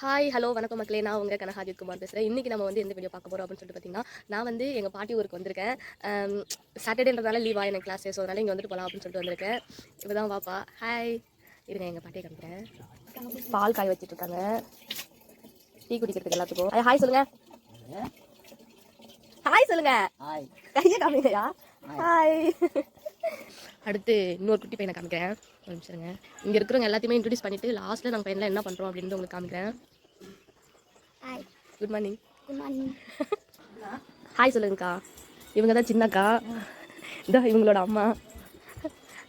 Hi hello வணக்கம் மக்களே, நான் உங்கள் கனகாஜித் குமார் பேசுகிறேன். இன்றைக்கி நம்ம வந்து எந்த வீடியோ பார்க்க போகிறோம் அப்படின்னு சொல்லிட்டு பார்த்தீங்கன்னா, நான் வந்து எங்கள் பாட்டி ஊருக்கு வந்திருக்கேன். சாட்டர்டேன்றதால லீவா எனக்கு கிளாஸே, ஸோ அதனால் இங்கே வந்துட்டு போகலாம் அப்படின்னு சொல்லிட்டு வந்திருக்கேன். இப்போ தான் வாப்பா. ஹாய், இருங்க எங்கள் பாட்டியை காமிக்கிறேன். பால் காய வச்சுட்ருக்காங்க, டீ குடிக்கிறதுக்கு எல்லாத்துக்கும். ஹாய் சொல்லுங்க, ஹாய் சொல்லுங்க, கையை காமிங்கயா. ஹாய். அடுத்து இன்னொரு குட்டி பையனை காமிக்கிறேன். ஒரு நிமிஷங்க. இங்கே இருக்கிறவங்க எல்லாத்தையுமே இன்ட்ரடியூஸ் பண்ணிவிட்டு லாஸ்ட்டில் நாங்கள் பையனில் என்ன பண்ணுறோம் அப்படின்னு உங்களுக்கு காமிக்கிறேன். Hi, good morning. Good morning. Hi சொல்லுங்கக்கா. இவங்க தான் சின்னக்கா, இதோ இவங்களோட அம்மா.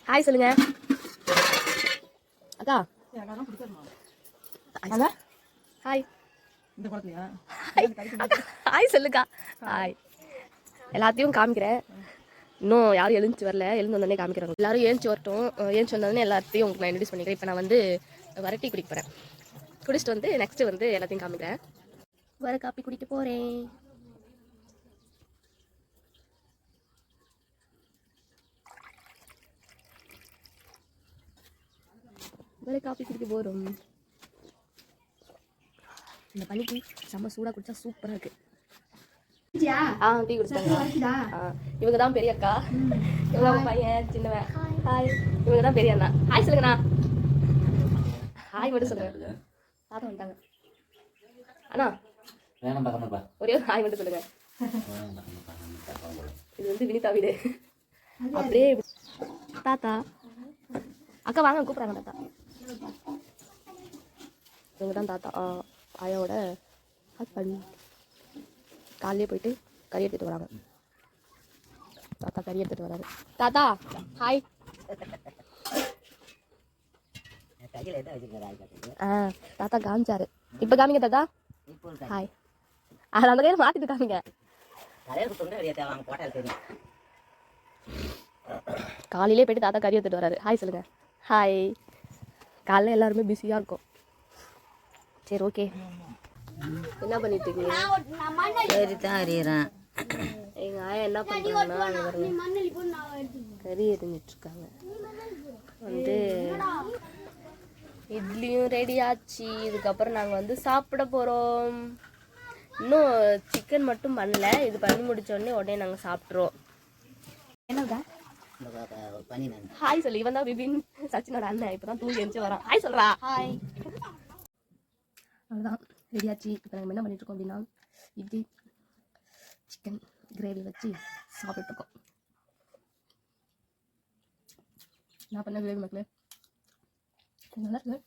ஹாய் சொல்லுங்க அக்கா. ஹாய். ஹாய் சொல்லுக்கா. ஹாய். எல்லாத்தையும் காமிக்கிறேன். இன்னும் யாரும் எழுந்துச்சு வரல, எழுந்து வந்தோடனே காமிக்கிறாங்க. எல்லாரும் ஏஞ்சி வரட்டும். ஏஞ்சி வந்தோடனே எல்லாத்தையும் உங்களுக்கு நான் இன்ட்ரடியூஸ் பண்ணிக்கிறேன். இப்போ நான் வந்து வரட்டி குடிக்க போகிறேன். குடிச்சிட்டு வந்து நெக்ஸ்ட்டு வந்து எல்லாத்தையும் காமிக்கிறேன். வர காப்பி குடிக்க போகிறேன். வர காப்பி குடிக்க போகிறோம். இந்த பனிக்கு செம்ம சூடாக குடிச்சா சூப்பராக இருக்குது. டீ குடிச்சாங்க. இவங்க தான் பெரிய அக்கா, இவங்க அவங்க பையன் சின்னவன். ஹாய். இவங்க தான் பெரிய அண்ணா. ஹாய் சொல்லுங்கண்ணா. ஹாய் மட்டும் சொல்லுங்க. தாத்தா வந்துட்டாங்க. அண்ணா ஒரே ஒரு ஹாய் மட்டும் சொல்லுங்க. இது வந்து வினிதா வீடு. அப்படியே தாத்தா அக்கா வாங்க கூப்பிட்றாங்க தாத்தா. இவங்க தான் தாத்தா, ஆயாவோட ஹஸ்பண்ட். காலையே போயிட்டு கறி எடுத்துகிட்டு வராங்க. தாத்தா கறி எடுத்துகிட்டு வராரு. தாத்தா ஹாய். தாத்தா காமிச்சாரு. இப்போ காமிங்க தாத்தா. ஹாய். அது அந்த கையில் மாற்றிட்டு காமிங்க. காலையிலே போயிட்டு தாத்தா கறி எடுத்துகிட்டு வராரு. ஹாய் சொல்லுங்க. ஹாய். காலையில் எல்லாருமே பிஸியாக இருக்கும். சரி ஓகே. என்ன பண்ணிட்டு இருக்கீங்க? சரி தான் அறியறேன். எங்கள் ஆயா என்ன பண்ணுறாங்கன்னா கறி எரிஞ்சிட்டு இருக்காங்க. வந்து இட்லியும் ரெடி ஆச்சு. இதுக்கப்புறம் நாங்கள் வந்து சாப்பிட போகிறோம். இன்னும் சிக்கன் மட்டும் பண்ணல. இது பண்ணி முடிச்சோடனே உடனே நாங்கள் சாப்பிட்றோம். என்னடா ஹாய் சொல்லி. இவன் தான் விபின், சச்சினோட அண்ணன். இப்போ தான் தூங்கி எழுந்து வரான். ஹாய் சொல்கிறா. ஹாய். அவ்வளோதான் ரெடியாச்சு. இப்போ நாங்கள் என்ன பண்ணிட்டுருக்கோம் அப்படின்னா, இட்லி சிக்கன் கிரேவி வச்சு சாப்பிட்டுருக்கோம். நான் பண்ண கிரேவி மக்களே நல்லா இருக்கு,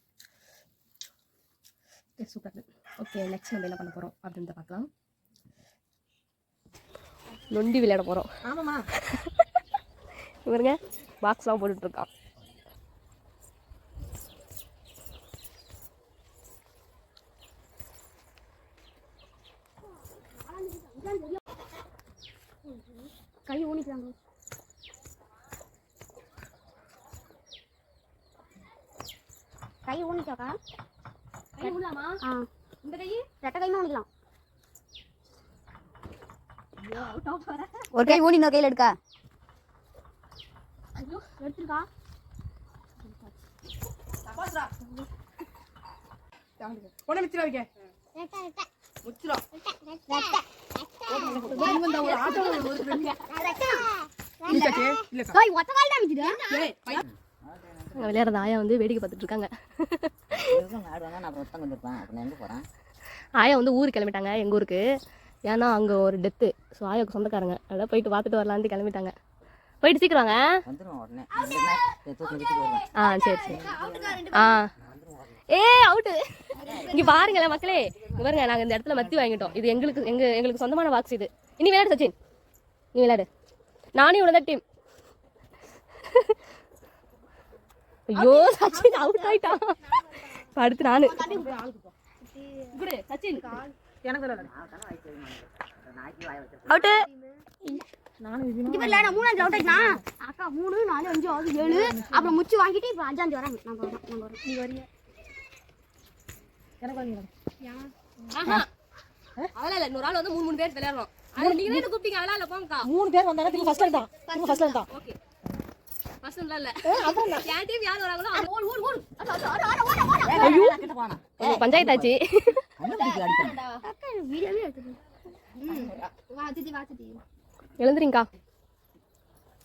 சூப்பராக இருக்குது. ஓகே, நெக்ஸ்ட் நம்ம என்ன பண்ண போகிறோம் அப்படின்றத பார்க்கலாம். நொண்டி விளையாட போகிறோம். ஆமாம்மா. இவருங்க பாக்ஸ்லாம் போட்டுட்ருக்கான். கை ஊனிக்கிறாங்க. கை ஊனிச்சாக்கா? கை ஊனலாமா? இந்த கை ரெட்டை கைமா ஊனிக்கலாம். ஒரு கை ஊனி இன்னொரு கையில் எடுக்க. ஐயோ எடுத்துருக்கா. பொண்ணு மிச்சிரா வைக்க முச்சிரா விளையாடுற ஆயா வந்து வேடிக்கை பார்த்துட்டு இருக்காங்க. ஆயா வந்து ஊருக்கு கிளம்பிட்டாங்க, எங்கள் ஊருக்கு. ஏன்னா அங்கே ஒரு டெத்து, ஸோ ஆயாவுக்கு சொந்தக்காரங்க. அதெல்லாம் போயிட்டு பார்த்துட்டு வரலான்ட்டு கிளம்பிட்டாங்க. போயிட்டு சீக்கிரம் வாங்க. சரி சரி. அவுட்டு. இங்கே பாருங்களேன் மக்களே, இங்கே பாருங்க. நாங்கள் இந்த இடத்துல மத்தி வாங்கிட்டோம். இது எங்களுக்கு சொந்தமான பாக்ஸ் இது. இனி விளையாடு சச்சின், நீ விளையாடு. நானே இவ்வளோ டீம். ஐயோ சச்சின் அவுட் ஆயிட்டான். இப்போ அடுத்து நானு. சச்சின் அவுட்டு. அக்கா 3, 4, 5, 6, 7 அப்புறம் முச்சு வாங்கிட்டு இப்போ 5ஆம் வராங்க. நீ வரியா? அதெல்லாம் இல்லை. இன்னொரு ஆள் வந்து 3 பேர் விளையாடணும். அது நீங்க தான் கூப்பிட்டீங்க. அதெல்லாம் இல்லை, போங்கக்கா. 3 பேர் வந்தாங்க. திரும்ப ஃபர்ஸ்ட்ல இருந்தான். ஓகே, கஷ்டம்லாம் இல்ல அப்புறம் என் டீம் யார் வராங்களோ அவங்க ஓடு ஓடு ஓடு ஐயோ கிட்ட போனா பஞ்சாயத்து ஆச்சு அக்கா வீடியோவே எடுத்து வா சித்தி வா சித்தி எழுந்துறீங்கக்கா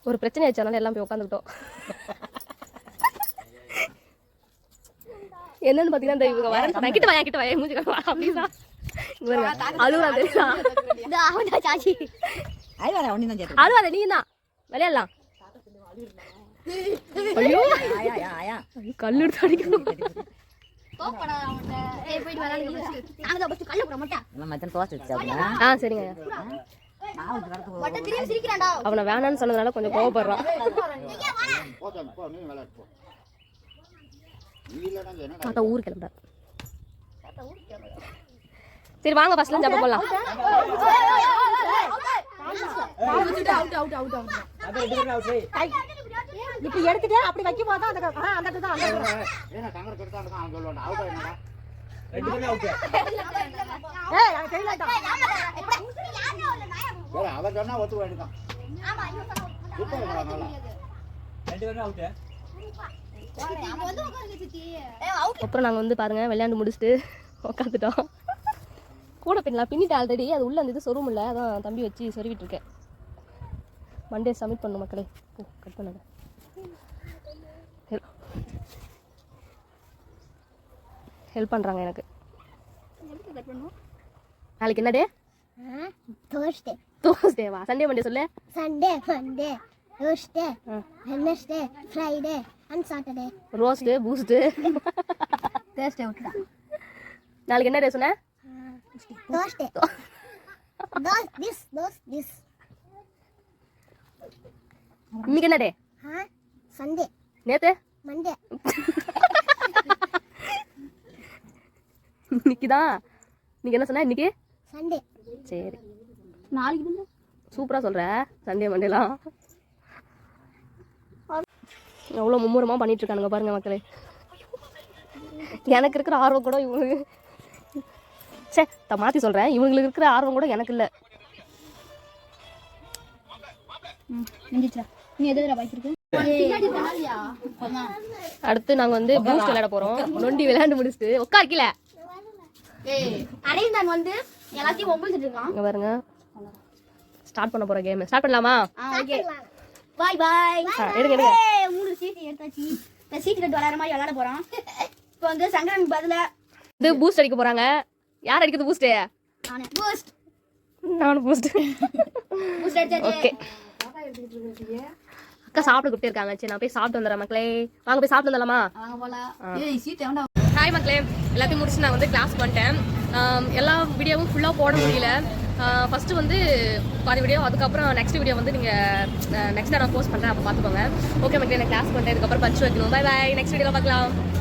ஒரு பிரச்சனை ஆச்சு அதனால எல்லாம் போய் உட்காந்துக்கிட்டோம் என்னன்னு பாத்தீங்கன்னா இந்த இவங்க வர கிட்ட வாயா மூஞ்சி வா அப்படின்னா அழுவா தெரியுதா இந்த அவடா சாச்சி ஐ வர ஒண்ணு தான் சேத்து அழுவாத நீ தான் விளையாடலாம் ஐயோ ஆயா ஆயா ஆயா கல்லு எடுத்து அடிக்கணும் கோப்படா அவன்ட ஏய் போய் விளையாடுங்க நாங்க தான் ஃபர்ஸ்ட் கல்ல போற மாட்டா நம்ம மச்சான் தோசை வச்சாப்ல சரிங்க மாவு கடந்து பட்ட திரும்பி சிரிக்கறான்டா அவனை வேணான்னு சொன்னதுனால கொஞ்சம் கோவப்படுறான் தாத்தா ஊர் கிளம்புறாரு சரி வாங்க ஃபர்ஸ்ட்ல ஜம்ப போலாம் இப்ப எடுத்துட்டு அப்படி வைக்கும் போது அந்த அந்த தான் ஏன்னா கங்கர் கெடுத்தாங்க அவன் சொல்லுவான் அவுட் என்னடா ரெண்டு பேரும் அவுட் ஏய் அவன் கையிலடா வேற அவன் சொன்னா ஒத்து வேண்டிதான் ஆமா இவன் சொன்னா இப்போ நல்லா ரெண்டு பேரும் அவுட் இங்க வந்து உட்காருங்க சித்தி அப்புறம் நாங்கள் வந்து பாருங்க விளையாண்டு முடிச்சுட்டு உட்காந்துட்டோம் கூட பின்னலாம் பின்னிட்டு ஆல்ரெடி அது உள்ள அந்த இது சொரும் இல்லை அதான் தம்பி வச்சு சொருவிட்டு இருக்கேன் மண்டே சப்மிட் பண்ணும் மக்களே ஓ கட் பண்ணாத ஹெல்ப் பண்ணுறாங்க எனக்கு நாளைக்கு என்ன டே Thursday, தோஸ்டேவா சண்டே மண்டே சொல்லு Sunday, Monday, Tuesday, Wednesday, Friday, and Saturday. Roast boost taste விட்டுடா நாளைக்கு என்ன டே சொன்ன Thursday. This. இன்னைக்கு என்ன டே Huh? Sunday, நேத்து Monday. இன்னைக்கு தான் இன்னைக்கு என்ன சொன்ன இன்னைக்கு Sunday. சரி நாளைக்கு சூப்பராக சொல்கிற சண்டே மண்டேலாம் எவ்வளோ மும்முரமாக பண்ணிட்டு இருக்கானுங்க பாருங்க மக்களே எனக்கு இருக்கிற ஆர்வம் கூட இவங்க சே மாற்றி சொல்கிறேன் இவங்களுக்கு இருக்கிற ஆர்வம் கூட எனக்கு இல்லை நீ எதுல பாய்ச்சிருக்கு அடுத்து நாங்கள் வந்து பூஸ்ட் விளையாட போகிறோம் நொண்டி விளையாண்டு முடிச்சுட்டு உட்காருக்கல அரேஞ்ச் வந்து எல்லாத்தையும் ஒம்பிட்டு இருக்கான் இங்கே பாருங்க ஸ்டார்ட் பண்ண போகிற கேம் ஸ்டார்ட் பண்ணலாமா ஓகே பாய் பாய் எடுங்க மூணு சீட் எடுத்தாச்சு இந்த சீட் கட்டு விளையாடுற மாதிரி விளையாட போறோம் இப்போ வந்து சங்கரனுக்கு பதிலா இது பூஸ்ட் அடிக்க போகிறாங்க யார் அடிக்கிறது பூஸ்ட்டு நானு பூஸ்ட் நானும் பூஸ்ட் பூஸ்ட் அடிச்சாச்சு ஓகே அக்கா சாப்பிட கூப்பிட்டு இருக்காங்க சரி நான் போய் சாப்பிட்டு வந்துடுறேன் மக்களே வாங்க போய் சாப்பிட்டு வந்துடலாமா வாங்க போலாம் ஹாய் மக்களே எல்லாத்தையும் முடிச்சு நான் வந்து கிளாஸ் பண்ணிட்டேன் எல்லா வீடியோவும் ஃபுல்லாக போட முடியல ஃபஸ்ட்டு வந்து பாதி வீடியோ அதுக்கப்புறம் நெக்ஸ்ட் வீடியோ வந்து நீங்கள் நெக்ஸ்ட் நான் போஸ்ட் பண்ணுறேன் அப்போ பார்த்துக்கோங்க ஓகே மக்களே நான் கிளாஸ் பண்ணிட்டேன் இதுக்கப்புறம் பரிச்சு வைக்கணும் பை நெக்ஸ்ட் வீடியோவில் பார்க்கலாம்